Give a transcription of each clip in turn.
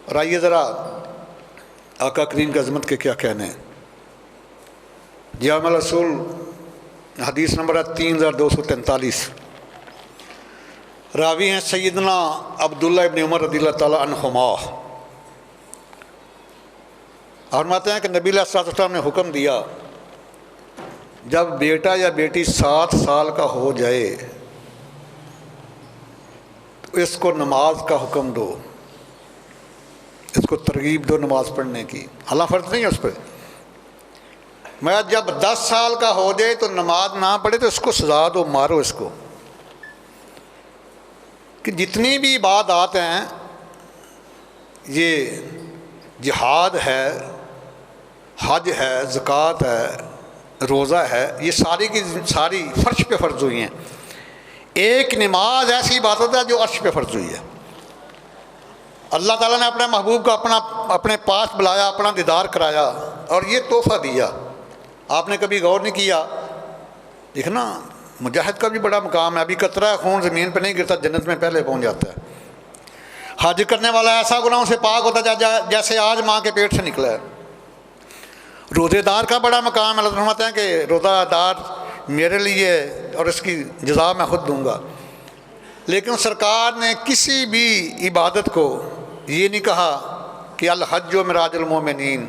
اور آئیے ذرا آقا کریم کی عظمت کے کیا کہنے ہیں۔ جامع رسول حدیث نمبر ہے 3243، راوی ہیں سیدنا عبداللہ ابن عمر رضی اللہ تعالیٰ عنہما۔ فرماتے ہیں کہ نبی علیہ الصلوۃ والسلام نے حکم دیا جب بیٹا یا بیٹی 7 سال کا ہو جائے تو اس کو نماز کا حکم دو، اس کو ترغیب دو نماز پڑھنے کی، حالانکہ فرض نہیں ہے اس پہ۔ میں جب 10 سال کا ہو جائے تو نماز نہ پڑھے تو اس کو سزا دو، مارو اس کو۔ کہ جتنی بھی عبادات ہیں، یہ جہاد ہے، حج ہے، زکوٰۃ ہے، روزہ ہے، یہ ساری کی ساری فرش پہ فرض ہوئی ہیں۔ ایک نماز ایسی عبادت ہے جو عرش پہ فرض ہوئی ہے۔ اللہ تعالیٰ نے اپنے محبوب کو اپنے پاس بلایا، اپنا دیدار کرایا اور یہ تحفہ دیا۔ آپ نے کبھی غور نہیں کیا؟ دیکھنا مجاہد کا بھی بڑا مقام ہے، ابھی قطرہ خون زمین پہ نہیں گرتا، جنت میں پہلے پہنچ جاتا ہے۔ حج کرنے والا ایسا گناہوں سے پاک ہوتا ہے جیسے آج ماں کے پیٹ سے نکلا ہے۔ روزے دار کا بڑا مقام ہے، اللہ فرماتے ہیں کہ روزہ دار میرے لیے اور اس کی جزا میں خود دوں گا۔ لیکن سرکار نے کسی بھی عبادت کو یہ نہیں کہا کہ الحج و معراج المومنین،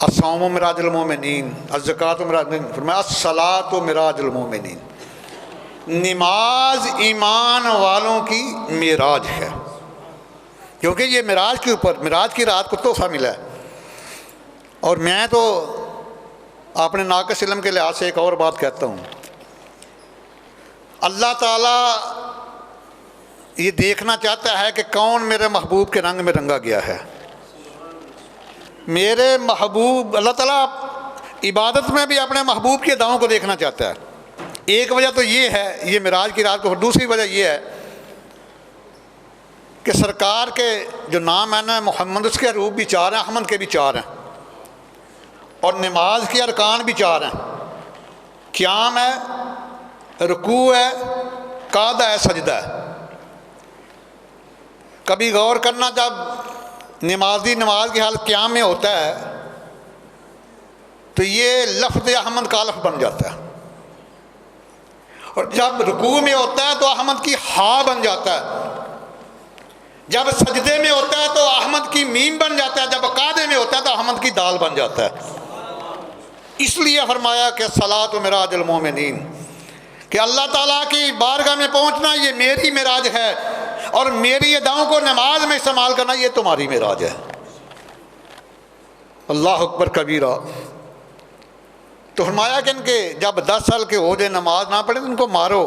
الصوم و معراج المومنین، الزکوٰۃ و معراج المومنین، فرمایا الصلاۃ و معراج المومنین۔ نماز ایمان والوں کی معراج ہے، کیونکہ یہ معراج کے اوپر، معراج کی رات کو تحفہ ملا ہے۔ اور میں تو اپنے ناقص علم کے لحاظ سے ایک اور بات کہتا ہوں، اللہ تعالیٰ یہ دیکھنا چاہتا ہے کہ کون میرے محبوب کے رنگ میں رنگا گیا ہے۔ میرے محبوب، اللہ تعالیٰ عبادت میں بھی اپنے محبوب کی اداؤں کو دیکھنا چاہتا ہے۔ ایک وجہ تو یہ ہے، یہ معراج کی رات کو، اور دوسری وجہ یہ ہے کہ سرکار کے جو نام ہے نا محمد، اس کے حروف بھی 4 ہیں، احمد کے بھی 4 ہیں، اور نماز کے ارکان بھی 4 ہیں۔ قیام ہے، رکوع ہے، قعدہ ہے، سجدہ ہے۔ کبھی غور کرنا، جب نمازی نماز کی حالت قیام میں ہوتا ہے تو یہ لفظ احمد کا لفظ بن جاتا ہے، اور جب رکوع میں ہوتا ہے تو احمد کی ہا بن جاتا ہے، جب سجدے میں ہوتا ہے تو احمد کی میم بن جاتا ہے، جب قعدے میں ہوتا ہے تو احمد کی دال بن جاتا ہے۔ اس لیے فرمایا کہ صلاۃ و معراج المومنین، کہ اللہ تعالیٰ کی بارگاہ میں پہنچنا یہ میری معراج ہے، اور میری اداؤں کو نماز میں استعمال کرنا یہ تمہاری معراج ہے۔ اللہ اکبر کبیرہ۔ تو فرمایا کہ ان کے جب 10 سال کے ہو جائے نماز نہ پڑھیں تو ان کو مارو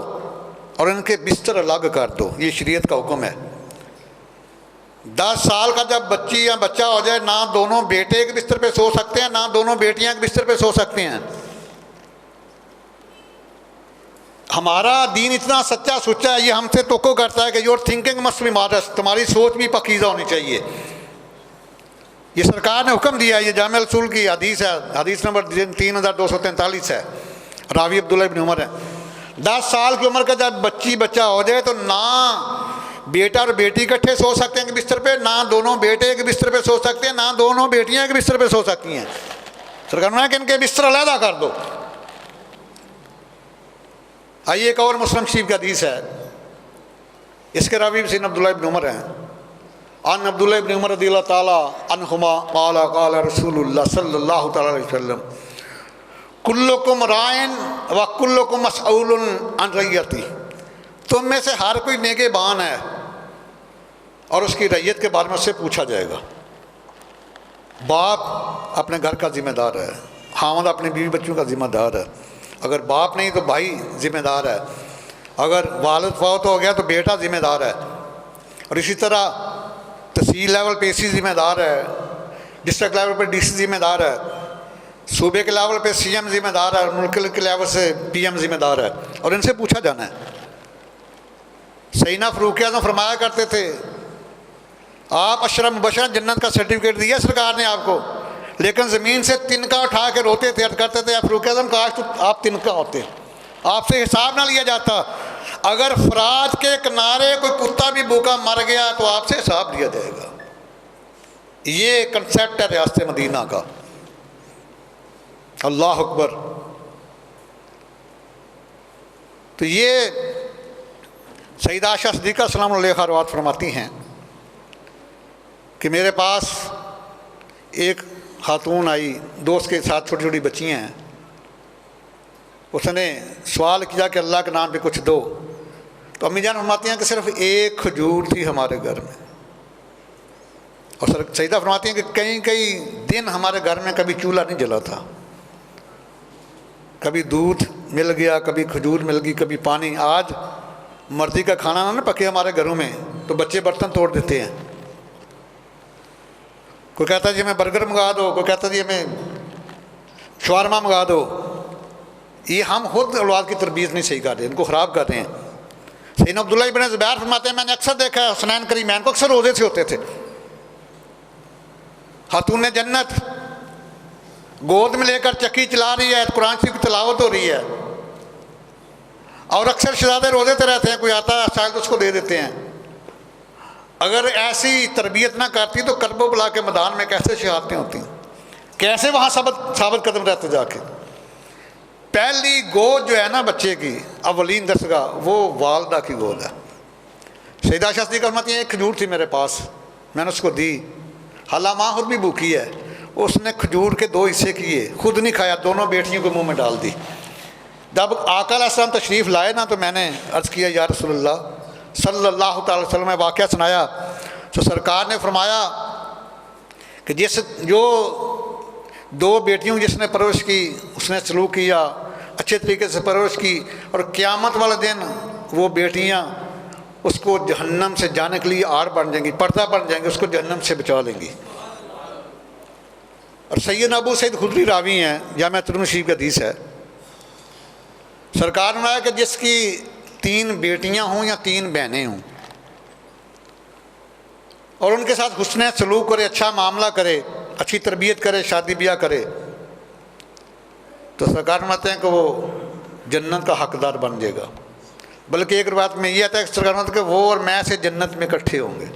اور ان کے بستر الگ کر دو، یہ شریعت کا حکم ہے۔ 10 سال کا جب بچی یا بچہ ہو جائے، نہ دونوں بیٹے کے بستر پہ سو سکتے ہیں، نہ دونوں بیٹیاں کے بستر پہ سو سکتے ہیں۔ ہمارا دین اتنا سچا سچا ہے، یہ ہم سے توقع کرتا ہے کہ your thinking must be modest, تمہاری سوچ بھی پاکیزہ ہونی چاہیے۔ یہ سرکار نے حکم دیا، یہ جامع رسول کی حدیث ہے، حدیث نمبر 3243 ہے، راوی عبداللہ ابن عمر ہے۔ 10 سال کی عمر کا جب بچہ ہو جائے تو نہ بیٹا اور بیٹی اکٹھے سو سکتے ہیں کہ بستر پہ، نہ دونوں بیٹے کے بستر پہ سو سکتے ہیں، نہ دونوں بیٹیاں کے بستر پہ سو سکتی ہیں۔ سرکار نے کہ ان کے بستر علیحدہ کر دو۔ آئیے ایک اور مسلم شریف کی حدیث ہے، اس کے راوی سیدنا عبداللہ ابن عمر ہیں۔ عن عبداللہ ابن عمر رضی اللہ تعالیٰ عنہما قال قال رسول اللہ صلی اللہ تعالیٰ علیہ وسلم کلکم رائن و کلکم مسئول عن رعیتی، تم میں سے ہر کوئی نگہبان ہے اور اس کی رعیت کے بارے میں اس سے پوچھا جائے گا۔ باپ اپنے گھر کا ذمہ دار ہے، خاوند اپنے بیوی بچوں کا ذمہ دار ہے، اگر باپ نہیں تو بھائی ذمہ دار ہے، اگر والد فوت ہو گیا تو بیٹا ذمہ دار ہے، اور اسی طرح تحصیل لیول پہ اسی ذمہ دار ہے، ڈسٹرکٹ لیول پہ ڈی سی ذمہ دار ہے، صوبے کے لیول پہ سی ایم ذمہ دار ہے، اور ملک کے لیول سے پی ایم ذمہ دار ہے، اور ان سے پوچھا جانا ہے۔ سیدنا فاروق اعظم فرمایا کرتے تھے، آپ اشرف مبشر جنت کا سرٹیفکیٹ دیا سرکار نے آپ کو، لیکن زمین سے تنکا اٹھا کے روتے تھے، عرض کرتے تھے فاروق اعظم کاش تو آپ تنکا ہوتے، آپ سے حساب نہ لیا جاتا، اگر فرات کے کنارے کوئی کتا بھی بھوکا مر گیا تو آپ سے حساب لیا جائے گا۔ یہ کنسیپٹ ہے ریاست مدینہ کا۔ اللہ اکبر۔ تو یہ سیدہ عائشہ صدیقہ سلام اللہ علیہا روایت فرماتی ہیں کہ میرے پاس ایک خاتون آئی، دوست کے ساتھ چھوٹی چھوٹی بچیاں ہیں، اس نے سوال کیا کہ اللہ کے نام پہ کچھ دو، تو امی جان فرماتی ہیں کہ صرف ایک کھجور تھی ہمارے گھر میں، اور سیدہ فرماتی ہیں کہ کئی دن ہمارے گھر میں کبھی چولہا نہیں جلا تھا، کبھی دودھ مل گیا، کبھی کھجور مل گئی، کبھی پانی۔ آج مرضی کا کھانا نہ پکے ہمارے گھروں میں تو بچے برتن توڑ دیتے ہیں، کوئی کہتا ہے جی ہمیں برگر منگا دو، کوئی کہتا ہے جی ہمیں شاورما منگا دو۔ یہ ہم خود اولاد کی تربیت نہیں صحیح کر رہے، ان کو خراب کر رہے ہیں۔ سیدنا عبداللہ ابن زبیر فرماتے ہیں میں نے اکثر دیکھا ہے حسنین کریمین کو اکثر روزے سے ہوتے تھے، خاتون جنت گود میں لے کر چکی چلا رہی ہے، قرآن شریف کی تلاوت ہو رہی ہے، اور اکثر شہزادے روزے سے رہتے ہیں، کوئی آتا ہے شاید اس کو دے دیتے ہیں۔ اگر ایسی تربیت نہ کرتی تو کرب و بلا کے میدان میں کیسے شہادتیں ہوتی، کیسے وہاں ثابت قدم رہتے جا کے۔ پہلی گود جو ہے نا بچے کی اولین درسگاہ وہ والدہ کی گود ہے۔ سیدہ عائشہ صدیقہ فرماتی ہیں ایک کھجور تھی میرے پاس، میں نے اس کو دی، حالانکہ ماں خود بھی بھوکی ہے، اس نے کھجور کے 2 حصے کیے، خود نہیں کھایا، دونوں بیٹیوں کو منہ میں ڈال دی۔ جب آقا علیہ السلام تشریف لائے نا تو میں نے عرض کیا یا رسول اللہ صلی اللہ تعالی وسلم، میں واقعہ سنایا تو سرکار نے فرمایا کہ جو 2 بیٹیوں جس نے پرورش کی اس نے سلوک کیا، اچھے طریقے سے پرورش کی، اور قیامت والے دن وہ بیٹیاں اس کو جہنم سے جانے کے لیے آڑ بن جائیں گی، پردہ بن جائیں گی، اس کو جہنم سے بچا لیں گی۔ اور سیدنا ابو سعید خدری راوی ہیں، جامعہ ترمذی شریف کی حدیث ہے، سرکار نے فرمایا کہ جس کی 3 بیٹیاں ہوں یا 3 بہنیں ہوں اور ان کے ساتھ حسن سلوک کرے، اچھا معاملہ کرے، اچھی تربیت کرے، شادی بیاہ کرے، تو سرکار فرماتے ہیں کہ وہ جنت کا حقدار بن جائے گا۔ بلکہ ایک روایت میں یہ آتا ہے کہ سرکار فرماتے ہیں کہ وہ اور میں سے جنت میں اکٹھے ہوں گے۔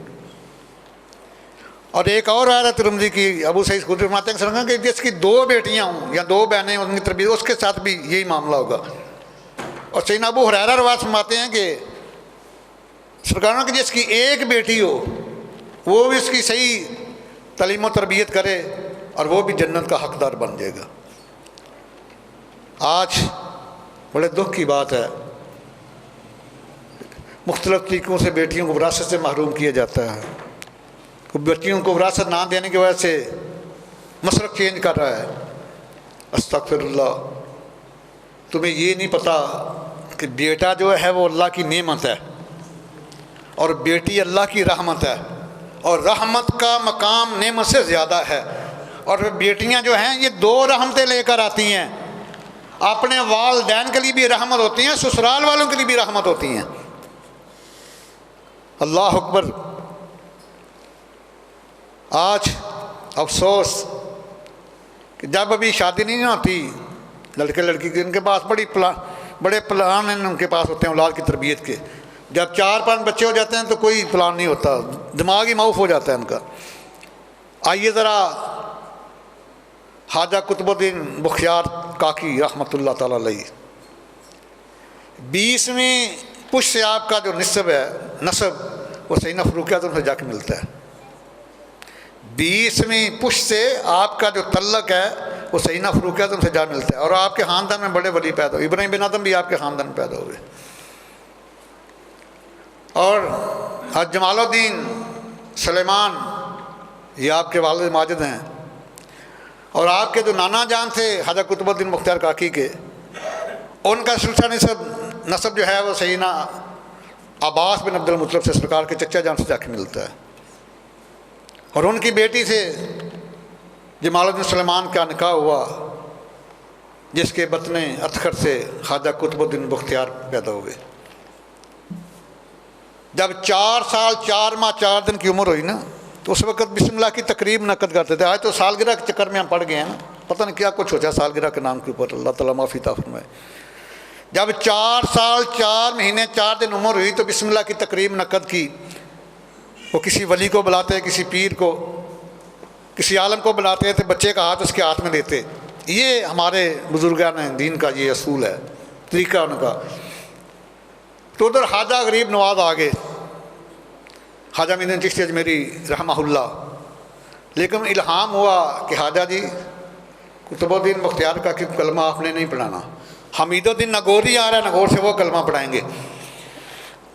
اور ایک اور آیت ہے ترمذی کی، ابو سعید خدری فرماتے ہیں سرکار کہ جس کی 2 بیٹیاں ہوں یا 2 بہنیں ہوں، ان کی تربیت، اس کے ساتھ بھی یہی معاملہ ہوگا۔ اور سیدنا ابو ہریرہ روایت فرماتے ہیں کہ سرکار کہ جس کی 1 بیٹی ہو وہ بھی اس کی صحیح تعلیم و تربیت کرے اور وہ بھی جنت کا حقدار بن جائے گا۔ آج بڑے دکھ کی بات ہے، مختلف طریقوں سے بیٹیوں کو وراثت سے محروم کیا جاتا ہے، بچیوں کو وراثت نہ دینے کی وجہ سے مسلک چینج کر رہا ہے۔ استغفر اللہ، تمہیں یہ نہیں پتہ کہ بیٹا جو ہے وہ اللہ کی نعمت ہے اور بیٹی اللہ کی رحمت ہے، اور رحمت کا مقام نعمت سے زیادہ ہے، اور بیٹیاں جو ہیں یہ 2 رحمتیں لے کر آتی ہیں، اپنے والدین کے لیے بھی رحمت ہوتی ہیں، سسرال والوں کے لیے بھی رحمت ہوتی ہیں۔ اللہ اکبر۔ آج افسوس کہ جب ابھی شادی نہیں ہوتی لڑکے لڑکی کے، ان کے پاس بڑے پلان ہیں، ان کے پاس ہوتے ہیں اولاد کی تربیت کے، جب 4-5 بچے ہو جاتے ہیں تو کوئی پلان نہیں ہوتا، دماغ ہی معاف ہو جاتا ہے ان کا۔ آئیے ذرا خواجہ قطب الدین بختیار کاکی رحمۃ اللہ تعالیٰ علیہ، 20ویں پشت سے آپ کا جو نسب وہ سیدنا فاروق اعظم سے جا کے ملتا ہے، 20ویں پشت سے آپ کا جو تعلق ہے وہ سیدنا فاروق اعظم سے جا ملتا ہے، اور آپ کے خاندان میں بڑے ولی پیدا ہوئے، ابراہیم بن ادم بھی آپ کے خاندان میں پیدا ہوئے، اور حضرت جمال الدین سلیمان یہ آپ کے والد ماجد ہیں، اور آپ کے جو نانا جان تھے حضرت قطب الدین بختیار کاکی کے، ان کا سلسلہ نسب جو ہے وہ سیدنا عباس بن عبد المطلب سے سرکار کے چچا جان سے جا کے ملتا ہے، اور ان کی بیٹی سے جمال الدین سلیمان کا نکاح ہوا، جس کے بطن اطخر سے خواجہ قطب الدین بختیار پیدا ہوئے۔ جب 4 سال 4 ماہ 4 دن کی عمر ہوئی نا تو اس وقت بسم اللہ کی تقریب نقد کرتے تھے۔ آج تو سالگرہ کے چکر میں ہم پڑ گئے ہیں نا، پتہ نہیں کیا کچھ ہو جائے سالگرہ کے نام کے اوپر، اللہ تعالیٰ معافی عطا فرمائے۔ جب 4 سال 4 مہینے 4 دن عمر ہوئی تو بسم اللہ کی تقریب منعقد کی. وہ کسی ولی کو بلاتے، کسی پیر کو، کسی عالم کو بلاتے تھے، بچے کا ہاتھ اس کے ہاتھ میں دیتے. یہ ہمارے بزرگان دین کا یہ اصول ہے، طریقہ ان کا. تو ادھر خواجہ غریب نواز آ گئے، خواجہ معین الدین چشتی اجمیری رحمہ اللہ. لیکن الہام ہوا کہ خواجہ جی قطب الدین بختیار کا کہ کلمہ آپ نے نہیں پڑھانا. حمید الدین نگوری آ رہا ہے، نگور سے وہ کلمہ پڑھائیں گے.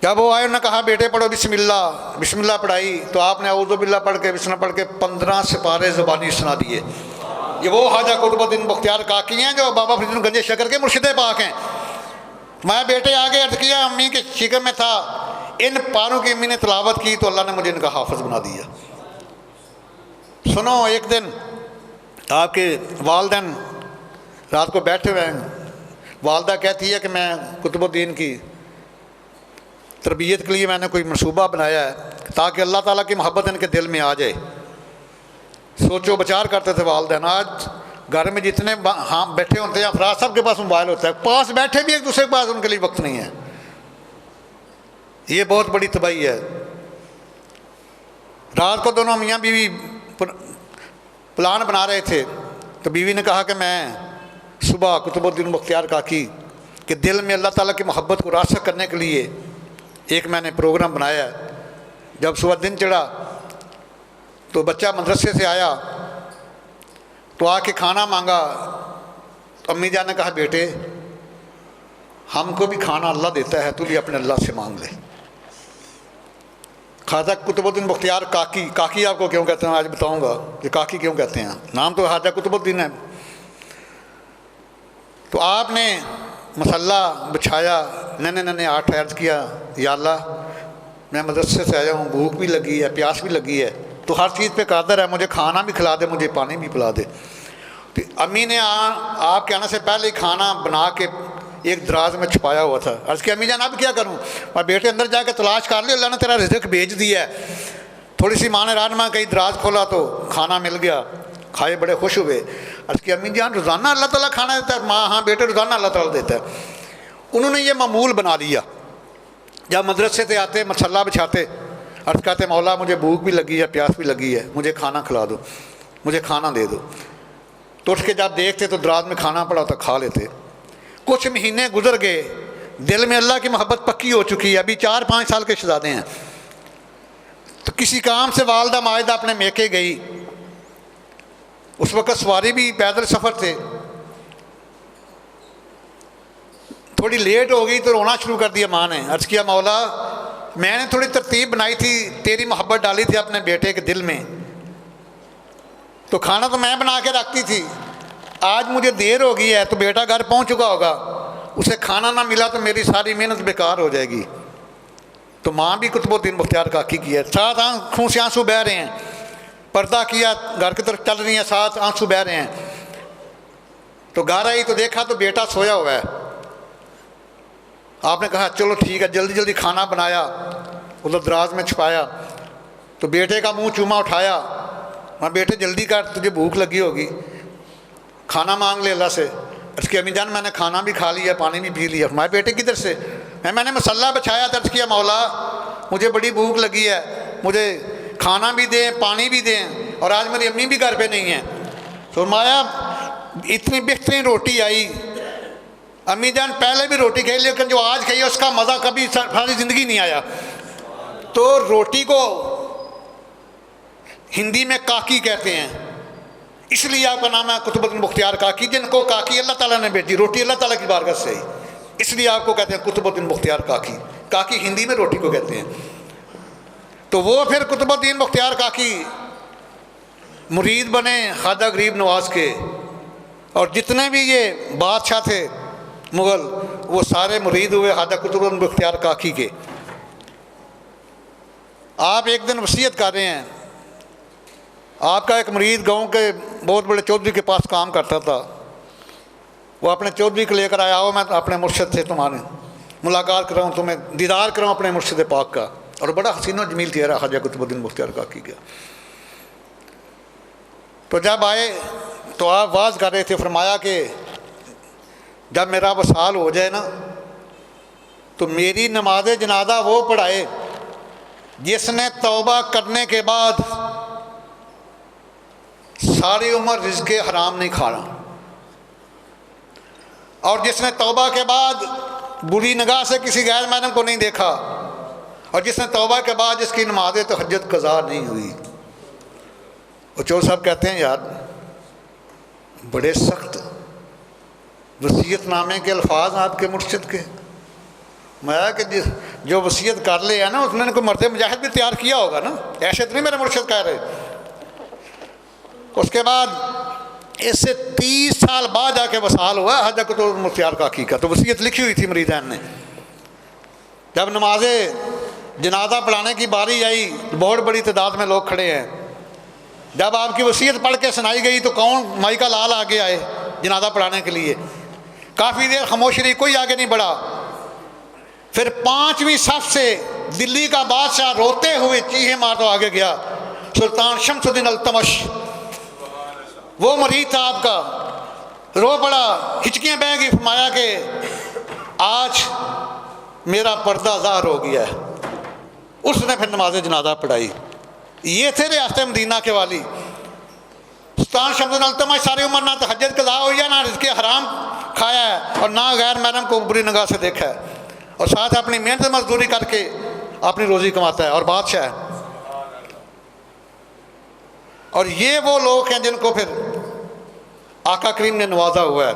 جب وہ آئے انہوں نے کہا بیٹے پڑھو بسم اللہ. بسم اللہ پڑھائی تو آپ نے اعوذ باللہ پڑھ کے بسم اللہ پڑھ کے 15 سپارے زبانی سنا دیے. یہ وہ خواجہ قطب الدین بختیار کاکی ہیں جو بابا فرید گنج شکر کے مرشد پاک ہیں. میں بیٹے آگے عرض کیا، امی کے شکر میں تھا، ان پاروں کی امی نے تلاوت کی تو اللہ نے مجھے ان کا حافظ بنا دیا. سنو، ایک دن آپ کے والدین رات کو بیٹھے ہوئے ہیں، والدہ کہتی ہے کہ میں قطب الدین کی تربیت کے لیے میں نے کوئی منصوبہ بنایا ہے تاکہ اللہ تعالیٰ کی محبت ان کے دل میں آ جائے. سوچو بچار کرتے تھے والدین. آج گھر میں جتنے ہاں بیٹھے ہوتے ہیں افراد، سب کے پاس موبائل ہوتا ہے، پاس بیٹھے بھی ایک دوسرے کے پاس ان کے لیے وقت نہیں ہے. یہ بہت بڑی تباہی ہے. رات کو دونوں میاں بیوی پلان بنا رہے تھے تو بیوی نے کہا کہ میں صبح قطب الدین بختیار کاکی کہ دل میں اللہ تعالیٰ کی محبت کو راسخ کرنے کے لیے ایک میں نے پروگرام بنایا ہے. جب صبح دن چڑھا تو بچہ مدرسے سے آیا تو آ کے کھانا مانگا تو امی جان نے کہا بیٹے ہم کو بھی کھانا اللہ دیتا ہے، تو بھی اپنے اللہ سے مانگ لے. خواجہ قطب الدین بختیار کاکی. کاکی آپ کو کیوں کہتے ہیں آج بتاؤں گا کہ کاکی کیوں کہتے ہیں. نام تو خواجہ قطب الدین ہے. تو آپ نے مسلح بچھایا، ننے آٹھ عرض کیا یا اللہ میں مدرسے سے آیا ہوں، بھوک بھی لگی ہے، پیاس بھی لگی ہے، تو ہر چیز پہ قادر ہے، مجھے کھانا بھی کھلا دے، مجھے پانی بھی پلا دے. تو امی نے آپ کے آنے سے پہلے ہی کھانا بنا کے ایک دراز میں چھپایا ہوا تھا. عرض کیا امی جان اب کیا کروں؟ اور بیٹے اندر جا کے تلاش کر لی، اللہ نے تیرا رزق بھیج دیا ہے. تھوڑی سی ماں نے رہنما کہیں دراز کھولا تو کھانا مل گیا، کھائے بڑے خوش ہوئے. عرض کیا امی جان روزانہ اللہ تعالیٰ کھانا دیتا ہے؟ ماں ہاں بیٹے روزانہ اللہ تعالیٰ دیتا ہے. انہوں نے یہ معمول بنا لیا. جب مدرسے سے آتے مسلح بچھاتے، عرض کہتے مولا مجھے بھوک بھی لگی ہے، پیاس بھی لگی ہے، مجھے کھانا کھلا دو، مجھے کھانا دے دو. تو اٹھ کے جب دیکھتے تو دراز میں کھانا پڑا تو کھا لیتے. کچھ مہینے گزر گئے، دل میں اللہ کی محبت پکی ہو چکی ہے. ابھی 4-5 سال کے شہزادے ہیں. تو کسی کام سے والدہ ماجدہ اپنے میکے گئی. اس وقت سواری بھی پیدل سفر تھے. تھوڑی لیٹ ہو گئی تو رونا شروع کر دیا ماں نے. عرض کیا مولا میں نے تھوڑی ترتیب بنائی تھی، تیری محبت ڈالی تھی اپنے بیٹے کے دل میں، تو کھانا تو میں بنا کے رکھتی تھی، آج مجھے دیر ہو گئی ہے تو بیٹا گھر پہنچ چکا ہوگا، اسے کھانا نہ ملا تو میری ساری محنت بیکار ہو جائے گی. تو ماں بھی قطب الدین بختیار کاکی کی ہے. ساتھ آنکھوں سے آنسو بہہ رہے ہیں. پردہ کیا، گھر کی طرف چل رہی ہیں، ساتھ آنسو بہہ رہے ہیں. تو گھر آئی تو دیکھا تو بیٹا سویا ہوا ہے. آپ نے کہا چلو ٹھیک ہے، جلدی جلدی کھانا بنایا، ادھر دراز میں چھپایا. تو بیٹے کا منہ چوما اٹھایا، میں بیٹے جلدی کر تجھے بھوک لگی ہوگی، کھانا مانگ لے اللہ سے. اس کی امی جان میں نے کھانا بھی کھا لیا، پانی بھی پی لیا. ہمارے بیٹے کدھر سے؟ میں نے مسلح بچھایا. درج کیا مولا مجھے بڑی بھوک لگی ہے، مجھے کھانا بھی دیں پانی بھی دیں، اور آج میری امی بھی گھر پہ نہیں ہیں. فرمایا اتنی بہترین روٹی آئی، امی جان پہلے بھی روٹی کھائی لیکن جو آج کھائی اس کا مزہ کبھی ساری زندگی نہیں آیا. تو روٹی کو ہندی میں کاکی کہتے ہیں، اس لیے آپ کا نام ہے قطب الدین بختیار کاکی، جن کو کاکی اللہ تعالیٰ نے بھیجی. روٹی اللہ تعالیٰ کی بارگاہ سے ہی، اس لیے آپ کو کہتے ہیں قطب الدین بختیار کاکی. کاکی ہندی میں روٹی کو کہتے ہیں. تو وہ پھر قطب الدین بختیار کاکی مرید بنے خواجہ غریب نواز کے، اور جتنے بھی یہ بادشاہ تھے مغل وہ سارے مرید ہوئے خواجہ قطب الدین بختیار کاکی کے. آپ ایک دن وصیت کر رہے ہیں، آپ کا ایک مرید گاؤں کے بہت بڑے چودھری کے پاس کام کرتا تھا. وہ اپنے چودھری کو لے کر آیا ہو میں اپنے مرشد سے تمہارے ملاقات کراؤں، تمہیں دیدار کراؤں اپنے مرشد پاک کا. اور بڑا حسین و جمیل چہرہ خواجہ قطب الدین بختیار کاکی کا. تو جب آئے تو آپ واز کر رہے تھے، فرمایا کہ جب میرا وصال ہو جائے نا تو میری نماز جنازہ وہ پڑھائے جس نے توبہ کرنے کے بعد ساری عمر رزق حرام نہیں کھانا، اور جس نے توبہ کے بعد بری نگاہ سے کسی غیر محرم کو نہیں دیکھا، اور جس نے توبہ کے بعد جس کی نماز تہجد قضا نہیں ہوئی۔ وہ چور صاحب کہتے ہیں یار بڑے سخت وصیت نامے کے الفاظ آپ کے مرشد کے۔ میں کہ جو وصیت کر لے ہے نا اس نے کوئی مرد مجاہد بھی تیار کیا ہوگا نا، ایسے تو نہیں میرے مرشد کہہ رہے۔ اس کے بعد اس سے 30 سال بعد جا کے وصال ہوا حضرت مختار کا عقیقہ، تو وصیت لکھی ہوئی تھی مریدین نے۔ جب نماز جنازہ پڑھانے کی باری آئی بہت بڑی تعداد میں لوگ کھڑے ہیں، جب آپ کی وصیت پڑھ کے سنائی گئی تو کون مائی کا لال آگے آئے جنازہ پڑھانے کے لیے؟ کافی دیر خاموش رہی، کوئی آگے نہیں بڑھا۔ پھر 5ویں صف سے دلی کا بادشاہ روتے ہوئے چیخیں مارتا آگے گیا، سلطان شمس الدین التمش، وہ مرید تھا آپ کا، رو پڑا، ہچکیاں بہہ گئی، فرمایا کہ آج میرا پردہ ظاہر ہو گیا ہے۔ اس نے پھر نماز جنازہ پڑھائی۔ یہ تھے ریاست مدینہ کے والی سلطان شمس الدین التمش۔ ساری عمر نہ تہجد قضا ہوئی ہے، نہ رزق حرام کھایا ہے، اور نہ غیر محرم کو بری نگاہ سے دیکھا ہے، اور ساتھ اپنی محنت مزدوری کر کے اپنی روزی کماتا ہے، اور بادشاہ ہے۔ اور یہ وہ لوگ ہیں جن کو پھر آقا کریم نے نوازا ہوا ہے۔